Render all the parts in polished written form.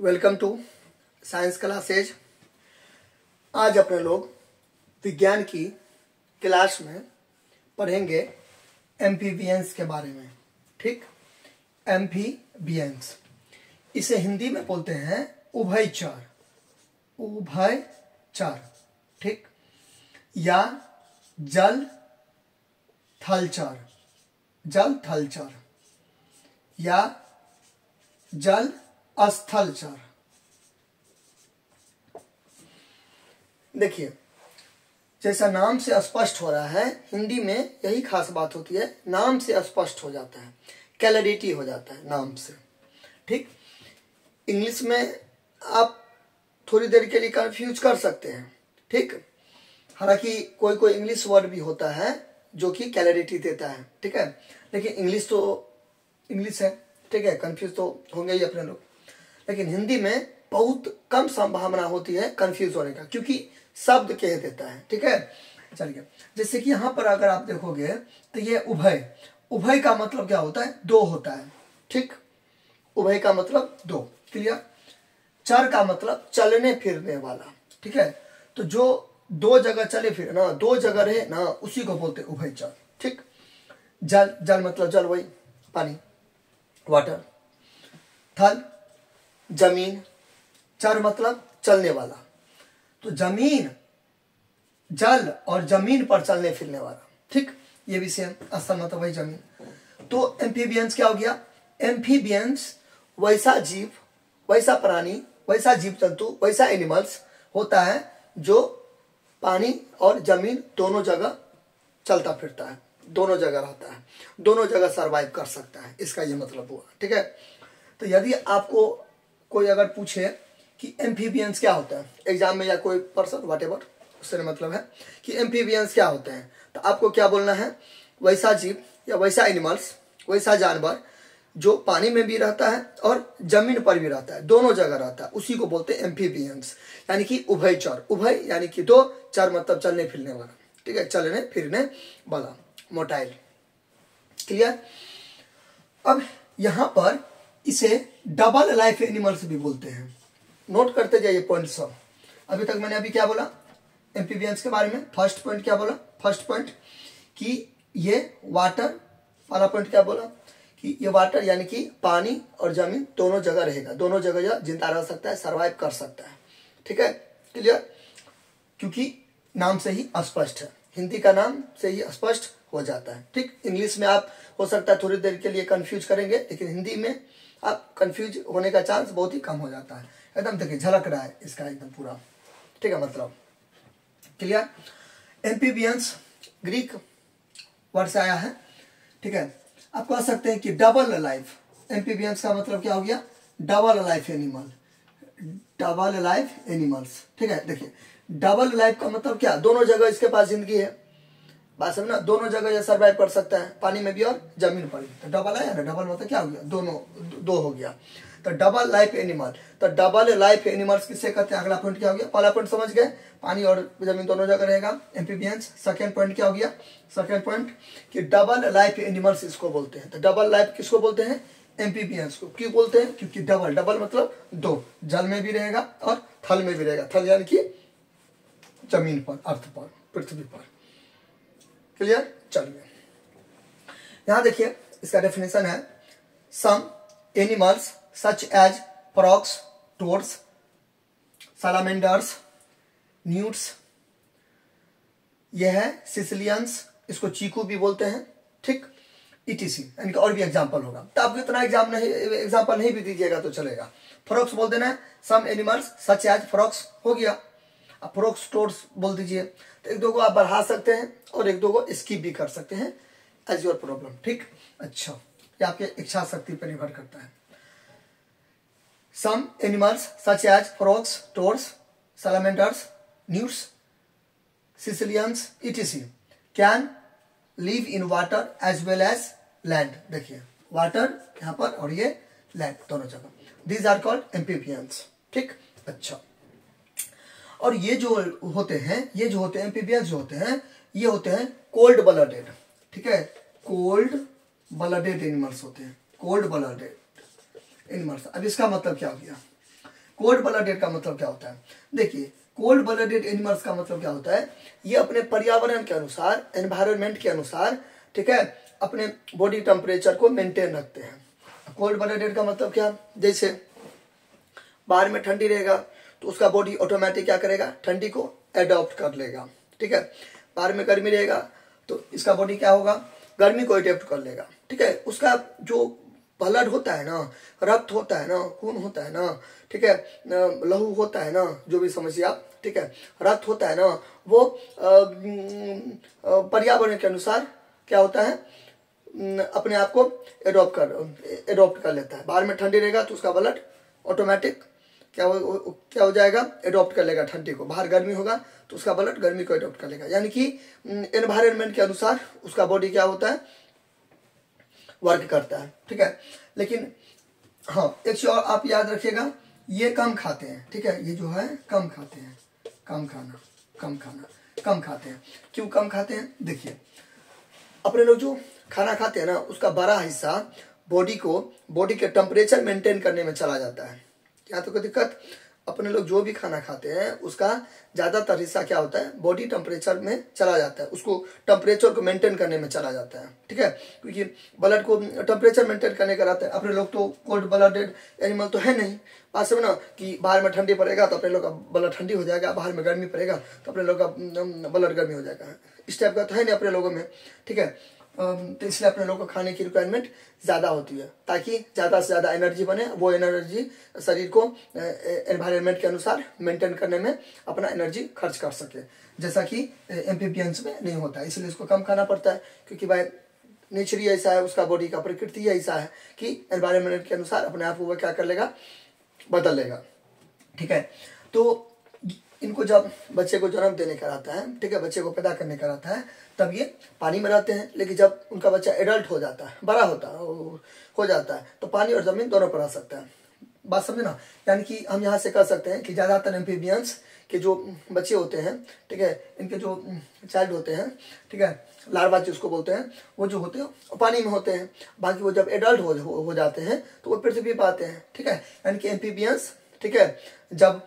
Welcome to science classes. आज अपने लोग विज्ञान की क्लास में पढ़ेंगे एम्फीबियंस के बारे में। ठीक, एम्फीबियंस इसे हिंदी में बोलते हैं उभयचर। उभयचर, ठीक, या जल थलचर, जल थलचर या जल स्थलचर। देखिए, जैसा नाम से स्पष्ट हो रहा है, हिंदी में यही खास बात होती है, नाम से स्पष्ट हो जाता है, क्लैरिटी हो जाता है नाम से। ठीक, इंग्लिश में आप थोड़ी देर के लिए कंफ्यूज कर सकते हैं। ठीक, हालांकि कोई कोई इंग्लिश वर्ड भी होता है जो कि क्लैरिटी देता है। ठीक है, लेकिन इंग्लिश तो इंग्लिश है। ठीक है, कंफ्यूज तो होंगे ही अपने लोग, लेकिन हिंदी में बहुत कम संभावना होती है कंफ्यूज होने का, क्योंकि शब्द कह देता है। ठीक है, चलिए, जैसे कि यहाँ पर अगर आप देखोगे तो ये उभय, उभय का मतलब क्या होता है? दो होता है। ठीक, उभय का मतलब दो, क्लियर। चर का मतलब चलने फिरने वाला। ठीक है, तो जो दो जगह चले फिरे ना, दो जगह रहे ना, उसी को बोलते उभयचर। ठीक, जल, जल मतलब जल, वही पानी, वाटर। थल जमीन, चर मतलब चलने वाला। तो जमीन, जल और जमीन पर चलने फिरने वाला। ठीक, ये भी सेम, स्थल मतलब वही जमीन। तो एम्फीबियंस क्या हो गया? एम्फीबियंस वैसा जीव, वैसा प्राणी, वैसा जीव जंतु, वैसा एनिमल्स होता है जो पानी और जमीन दोनों जगह चलता फिरता है, दोनों जगह रहता है, दोनों जगह सरवाइव कर सकता है। इसका ये मतलब हुआ। ठीक है, तो यदि आपको कोई अगर पूछे कि एम्फीबियंस क्या होता है एग्जाम में, या कोई पर्सन व्हाटएवर, उससे मतलब है कि एम्फीबियंस क्या होते हैं, तो आपको क्या बोलना है? वैसा जीव या वैसा एनिमल्स, वैसा जानवर जो पानी में भी रहता है और जमीन पर भी रहता है, दोनों जगह रहता है, उसी को बोलते हैं एम्फीबियंस, यानी कि उभयचर। उभय यानी कि दो, चर मतलब चलने फिरने वाला। ठीक है, चलने फिरने वाला, मोटाइल। क्लियर। अब यहां पर इसे डबल लाइफ एनिमल्स भी बोलते हैं। नोट करते जाइए पॉइंट सब। अभी तक मैंने क्या बोला एम्फीबियंस के बारे में? फर्स्ट पॉइंट क्या बोला? फर्स्ट पॉइंट कि ये वाटर वाला पॉइंट क्या बोला कि ये वाटर यानी कि पानी और जमीन दोनों जगह रहेगा, दोनों जगह जिंदा रह सकता है, सरवाइव कर सकता है। ठीक है, क्लियर। क्योंकि नाम से ही स्पष्ट है, हिंदी का नाम से ही स्पष्ट हो जाता है। ठीक, इंग्लिश में आप हो सकता है थोड़ी देर के लिए कंफ्यूज करेंगे, लेकिन हिंदी में आप कंफ्यूज होने का चांस बहुत ही कम हो जाता है। एकदम देखिए झलक रहा है इसका एकदम पूरा। ठीक है, मतलब क्लियर। एम्फीबियंस ग्रीक वर्ड से आया है। ठीक है, आप कह सकते हैं कि डबल लाइफ। एम्फीबियंस का मतलब क्या हो गया? Double life animal, double life animals. ठीक है, देखिए डबल लाइफ का मतलब क्या? दोनों जगह इसके पास जिंदगी है, बात समझना, दोनों जगह ये सर्वाइव कर सकता है, पानी में भी और जमीन पर भी। तो डबल है ना, डबल मतलब क्या हो गया? दोनों, दो हो गया, तो डबल लाइफ एनिमल। तो डबल लाइफ एनिमल्स किसे कहते हैं? अगला पॉइंट क्या हो गया? पहला पॉइंट समझ गए, पानी और जमीन दोनों जगह रहेगा, एम्फीबियंस। सेकंड पॉइंट क्या हो गया? सेकंड पॉइंट कि डबल लाइफ एनिमल्स इसको बोलते हैं। तो डबल लाइफ किसको बोलते हैं? एम्फीबियंस को। क्यों बोलते हैं? क्योंकि डबल, डबल मतलब दो, जल में भी रहेगा और थल में भी रहेगा। थल यानी कि जमीन पर, अर्थ पर, पृथ्वी पर। क्लियर। चलिए, यहां देखिए इसका डेफिनेशन है, some animals such as frogs, toads, salamanders, newts, यह है सिसिलियंस, इसको चीकू भी बोलते हैं। ठीक, ईटीसी, इनका और भी एग्जांपल होगा, तो आपको इतना एग्जांपल नहीं भी दीजिएगा तो चलेगा। फ्रॉग्स बोल देना है, some animals such as frogs हो गया। अब फ्रॉग्स, टोड्स बोल दीजिए, तो एक दो को आप बढ़ा सकते हैं और एक दो को स्किप भी कर सकते हैं, एज योर प्रॉब्लम। ठीक, अच्छा, ये आपके इच्छा शक्ति पर निर्भर करता है। Some animals such as frogs, toads, salamanders, newts, Sicilians, etc. can live in water as well as land। देखिए वाटर यहाँ पर और ये लैंड दोनों जगह। These are called amphibians। ठीक, अच्छा, और ये जो होते हैं, ये जो होते हैं एम्फीबियंस जो होते हैं, ये होते हैं कोल्ड ब्लडेड। ठीक है, कोल्ड ब्लडेड एनिमल्स होते हैं, कोल्ड ब्लडेड एनिमल्स। अब इसका मतलब क्या हो गया? कोल्ड ब्लडेड का मतलब क्या होता है? देखिए, कोल्ड ब्लडेड एनिमल्स का मतलब क्या होता है, ये अपने पर्यावरण के अनुसार, एनवायरनमेंट के अनुसार, ठीक है, अपने बॉडी टेम्परेचर को मेंटेन रखते हैं। कोल्ड ब्लडेड का मतलब क्या, जैसे बाहर में ठंडी रहेगा तो उसका बॉडी ऑटोमेटिक क्या करेगा, ठंडी को एडॉप्ट कर लेगा, ठीक है। बाहर में गर्मी रहेगा तो इसका बॉडी क्या होगा, गर्मी को एडॉप्ट कर लेगा, ठीक है। उसका जो ब्लड होता है ना, रक्त होता है ना, खून होता है ना, ठीक है, लहू होता है ना, जो भी समझिए आप, ठीक है, रक्त होता है ना, वो पर्यावरण के अनुसार क्या होता है, अपने आप को एडॉप्ट कर लेता है। बाहर में ठंडी रहेगा तो उसका ब्लड ऑटोमेटिक क्या हो जाएगा, एडॉप्ट कर लेगा ठंडी को। बाहर गर्मी होगा तो उसका ब्लड गर्मी को एडॉप्ट कर लेगा, यानी कि एनवायरनमेंट के अनुसार उसका बॉडी क्या होता है, वर्क करता है, ठीक है। लेकिन हाँ, एक चीज और आप याद रखिएगा, ये कम खाते हैं, ठीक है, ये जो है कम खाते हैं, कम खाते हैं। क्यों कम खाते हैं? देखिए, अपने लोग जो खाना खाते हैं ना, उसका बड़ा हिस्सा बॉडी के टेम्परेचर मेंटेन करने में चला जाता है। क्या तो कोई दिक्कत, अपने लोग जो भी खाना खाते हैं उसका ज्यादातर हिस्सा क्या होता है, बॉडी टेम्परेचर में चला जाता है, उसको टेम्परेचर को मेंटेन करने में चला जाता है, ठीक है। क्योंकि ब्लड को टेम्परेचर मेंटेन करने का रहता है। अपने लोग तो कोल्ड ब्लडेड एनिमल तो है नहीं, बात समझ ना, कि बाहर में ठंडी पड़ेगा तो अपने लोग का ब्लड ठंडी हो जाएगा, बाहर में गर्मी पड़ेगा तो अपने लोग का ब्लड गर्मी हो जाएगा, इस टाइप का तो है नहीं अपने लोगों में, ठीक है। तो इसलिए अपने लोगों को खाने की रिक्वायरमेंट ज़्यादा होती है, ताकि ज़्यादा से ज़्यादा एनर्जी बने, वो एनर्जी शरीर को एनवायरनमेंट के अनुसार मेंटेन करने में अपना एनर्जी खर्च कर सके, जैसा कि एम्फीबियंस में नहीं होता है। इसलिए इसको कम खाना पड़ता है, क्योंकि भाई नेचर ही ऐसा है, उसका बॉडी का प्रकृति ऐसा है कि एनवायरनमेंट के अनुसार अपने आप को वो क्या कर लेगा, बदल लेगा, ठीक है। तो इनको जब बच्चे को जन्म देने का रहता है, ठीक है, बच्चे को पैदा करने का रहता है, तब ये पानी में रहते हैं। लेकिन जब उनका बच्चा एडल्ट हो जाता है, बड़ा हो जाता है, तो पानी और जमीन दोनों पर आ सकता है। बात समझे ना, यानी कि हम यहाँ से कह सकते हैं कि ज़्यादातर एम्फीबियंस के जो बच्चे होते हैं, ठीक है, इनके जो चाइल्ड होते हैं, ठीक है, लार्वा जिसको बोलते हैं, वो जो होते हैं पानी में होते हैं। बाकी वो जब एडल्ट हो जाते हैं तो वो पृथ्वी पर आते हैं, ठीक है। यानी कि एम्फीबियंस, ठीक है, जब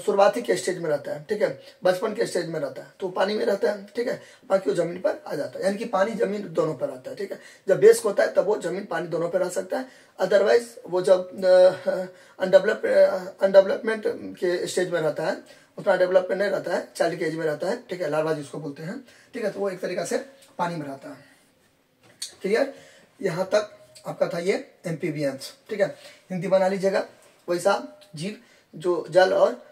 शुरुआती के स्टेज में रहता है, ठीक है, बचपन के स्टेज में रहता है तो पानी में रहता है, ठीक है, बाकी वो जमीन पर आ जाता है, यानी कि पानी जमीन दोनों पर आता है, ठीक है। जब बेस होता है तब वो जमीन पानी दोनों पर रह सकता है, अदरवाइज वो जब अनडेवलपमेंट के स्टेज में रहता है, उतना डेवलपमेंट नहीं रहता है, चाइल्ड के एज में रहता है, ठीक है, लार्वा जिसको बोलते हैं, ठीक है, तो वो एक तरीका से पानी में रहता है। क्लियर, यहाँ तक आपका था ये एम्फीबियंस, ठीक है। हिंदी बना लीजिएगा, वैसा जीव जो जल और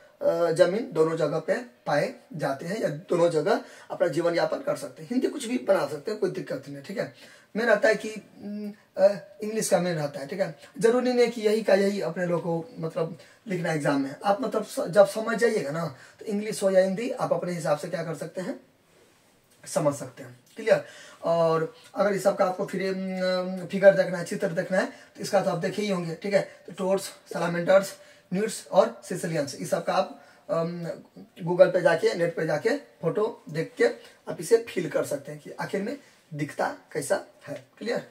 जमीन दोनों जगह पे पाए जाते हैं, या दोनों जगह अपना जीवन यापन कर सकते हैं। हिंदी कुछ भी बना सकते हैं, कोई दिक्कत नहीं, ठीक है। मेन रहता है कि इंग्लिश का मेन रहता है, ठीक है। जरूरी नहीं कि यही का यही अपने लोग को मतलब लिखना एग्जाम में। आप मतलब जब समझ जाइएगा ना, तो इंग्लिश हो या हिंदी आप अपने हिसाब से क्या कर सकते हैं, समझ सकते हैं। क्लियर। और अगर इस सब का आपको फिर फिगर देखना है, चित्र देखना है, तो इसका तो आप देखे ही होंगे, ठीक है। तो टोर्स, सलामेंडर्स, न्यूट्स और सिसिलियंस, इस सब का आप गूगल पे जाके, नेट पे जाके फोटो देख के आप इसे फील कर सकते हैं कि आखिर में दिखता कैसा है। क्लियर।